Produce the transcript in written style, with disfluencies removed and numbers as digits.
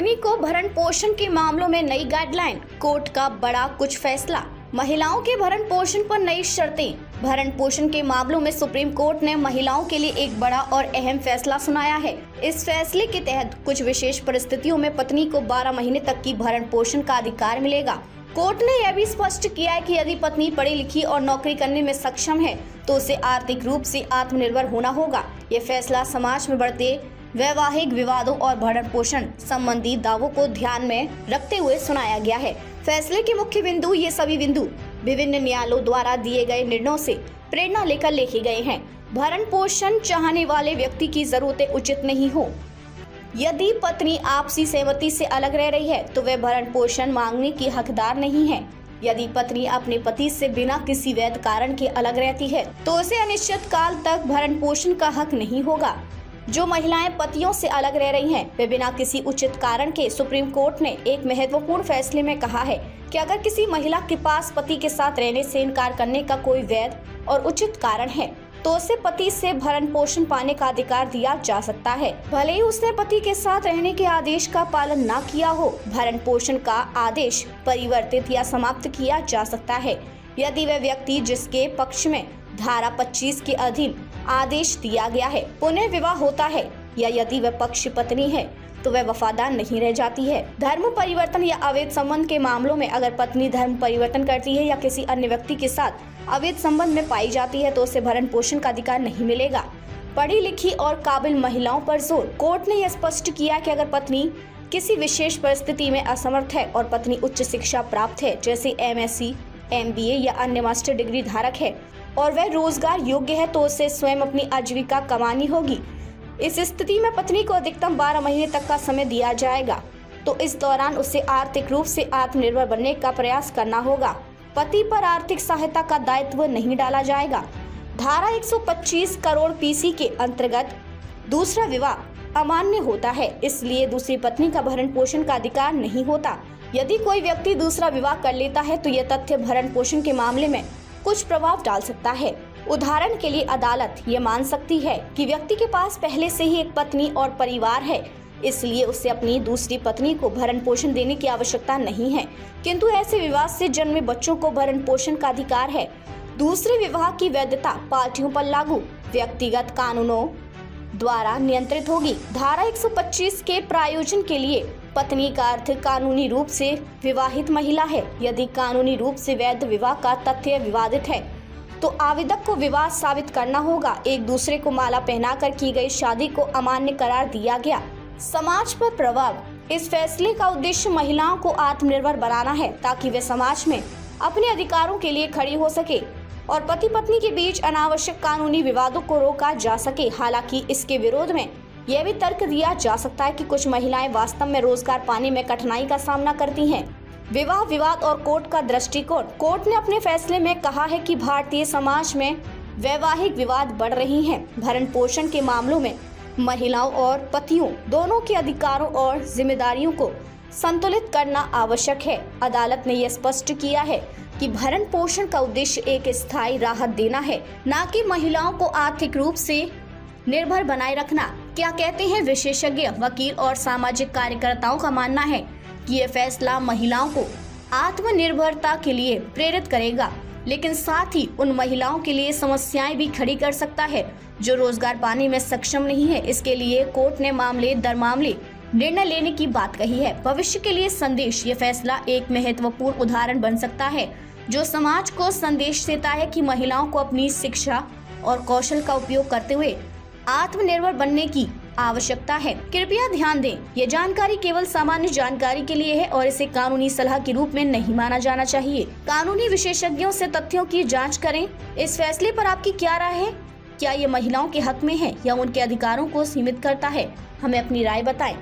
पत्नी को भरण पोषण के मामलों में नई गाइडलाइन, कोर्ट का बड़ा कुछ फैसला। महिलाओं के भरण पोषण पर नई शर्तें। भरण पोषण के मामलों में सुप्रीम कोर्ट ने महिलाओं के लिए एक बड़ा और अहम फैसला सुनाया है। इस फैसले के तहत कुछ विशेष परिस्थितियों में पत्नी को 12 महीने तक की भरण पोषण का अधिकार मिलेगा। कोर्ट ने यह भी स्पष्ट किया है कि यदि पत्नी पढ़ी लिखी और नौकरी करने में सक्षम है तो उसे आर्थिक रूप से आत्मनिर्भर होना होगा। ये फैसला समाज में बढ़ते वैवाहिक विवादों और भरण पोषण संबंधी दावों को ध्यान में रखते हुए सुनाया गया है। फैसले के मुख्य बिंदु, ये सभी बिंदु विभिन्न न्यायालयों द्वारा दिए गए निर्णयों से प्रेरणा लेकर लिखे गए हैं। भरण पोषण चाहने वाले व्यक्ति की जरूरतें उचित नहीं हो। यदि पत्नी आपसी सहमति से अलग रह रही है तो वह भरण पोषण मांगने की हकदार नहीं है। यदि पत्नी अपने पति से बिना किसी वैध कारण के अलग रहती है तो उसे अनिश्चित काल तक भरण पोषण का हक नहीं होगा। जो महिलाएं पतियों से अलग रह रही हैं, वे बिना किसी उचित कारण के, सुप्रीम कोर्ट ने एक महत्वपूर्ण फैसले में कहा है कि अगर किसी महिला के पास पति के साथ रहने से इनकार करने का कोई वैध और उचित कारण है तो उसे पति से भरण पोषण पाने का अधिकार दिया जा सकता है, भले ही उसने पति के साथ रहने के आदेश का पालन न किया हो। भरण पोषण का आदेश परिवर्तित या समाप्त किया जा सकता है यदि वह व्यक्ति जिसके पक्ष में धारा 25 के अधीन आदेश दिया गया है पुनः विवाह होता है, या यदि वह पक्ष पत्नी है तो वह वफादार नहीं रह जाती है। धर्म परिवर्तन या अवैध संबंध के मामलों में अगर पत्नी धर्म परिवर्तन करती है या किसी अन्य व्यक्ति के साथ अवैध संबंध में पाई जाती है तो उसे भरण पोषण का अधिकार नहीं मिलेगा। पढ़ी लिखी और काबिल महिलाओं पर जोर। कोर्ट ने यह स्पष्ट किया कि अगर पत्नी किसी विशेष परिस्थिति में असमर्थ है और पत्नी उच्च शिक्षा प्राप्त है, जैसे MSc, MBA या अन्य मास्टर डिग्री धारक है, और वह रोजगार योग्य है तो उसे स्वयं अपनी आजीविका कमानी होगी। इस स्थिति में पत्नी को अधिकतम 12 महीने तक का समय दिया जाएगा, तो इस दौरान उसे आर्थिक रूप से आत्मनिर्भर बनने का प्रयास करना होगा। पति पर आर्थिक सहायता का दायित्व नहीं डाला जाएगा। धारा 125 करोड़ PC के अंतर्गत दूसरा विवाह अमान्य होता है, इसलिए दूसरी पत्नी का भरण पोषण का अधिकार नहीं होता। यदि कोई व्यक्ति दूसरा विवाह कर लेता है तो यह तथ्य भरण पोषण के मामले में कुछ प्रभाव डाल सकता है। उदाहरण के लिए अदालत ये मान सकती है कि व्यक्ति के पास पहले से ही एक पत्नी और परिवार है, इसलिए उसे अपनी दूसरी पत्नी को भरण पोषण देने की आवश्यकता नहीं है, किंतु ऐसे विवाह से जन्मे बच्चों को भरण पोषण का अधिकार है। दूसरे विवाह की वैधता पार्टियों पर लागू व्यक्तिगत कानूनों द्वारा नियंत्रित होगी। धारा 125 के प्रायोजन के लिए पत्नी का अर्थ कानूनी रूप से विवाहित महिला है। यदि कानूनी रूप से वैध विवाह का तथ्य विवादित है तो आवेदक को विवाद साबित करना होगा। एक दूसरे को माला पहनाकर की गई शादी को अमान्य करार दिया गया। समाज पर प्रभाव। इस फैसले का उद्देश्य महिलाओं को आत्मनिर्भर बनाना है ताकि वे समाज में अपने अधिकारों के लिए खड़ी हो सके और पति पत्नी के बीच अनावश्यक कानूनी विवादों को रोका जा सके। हालांकि इसके विरोध में यह भी तर्क दिया जा सकता है कि कुछ महिलाएं वास्तव में रोजगार पाने में कठिनाई का सामना करती हैं। विवाह विवाद और कोर्ट का दृष्टिकोण। कोर्ट ने अपने फैसले में कहा है कि भारतीय समाज में वैवाहिक विवाद बढ़ रही हैं। भरण पोषण के मामलों में महिलाओं और पतियों दोनों के अधिकारों और जिम्मेदारियों को संतुलित करना आवश्यक है। अदालत ने यह स्पष्ट किया है कि भरण पोषण का उद्देश्य एक स्थायी राहत देना है, न कि महिलाओं को आर्थिक रूप से निर्भर बनाए रखना। क्या कहते हैं विशेषज्ञ, वकील और सामाजिक कार्यकर्ताओं का मानना है कि यह फैसला महिलाओं को आत्मनिर्भरता के लिए प्रेरित करेगा, लेकिन साथ ही उन महिलाओं के लिए समस्याएं भी खड़ी कर सकता है जो रोजगार पाने में सक्षम नहीं है। इसके लिए कोर्ट ने मामले दर मामले निर्णय लेने की बात कही है। भविष्य के लिए संदेश। ये फैसला एक महत्वपूर्ण उदाहरण बन सकता है जो समाज को संदेश देता है कि महिलाओं को अपनी शिक्षा और कौशल का उपयोग करते हुए आत्मनिर्भर बनने की आवश्यकता है। कृपया ध्यान दें, ये जानकारी केवल सामान्य जानकारी के लिए है और इसे कानूनी सलाह के रूप में नहीं माना जाना चाहिए। कानूनी विशेषज्ञों से तथ्यों की जांच करें। इस फैसले पर आपकी क्या राय है? क्या ये महिलाओं के हक में है या उनके अधिकारों को सीमित करता है? हमें अपनी राय बताएं।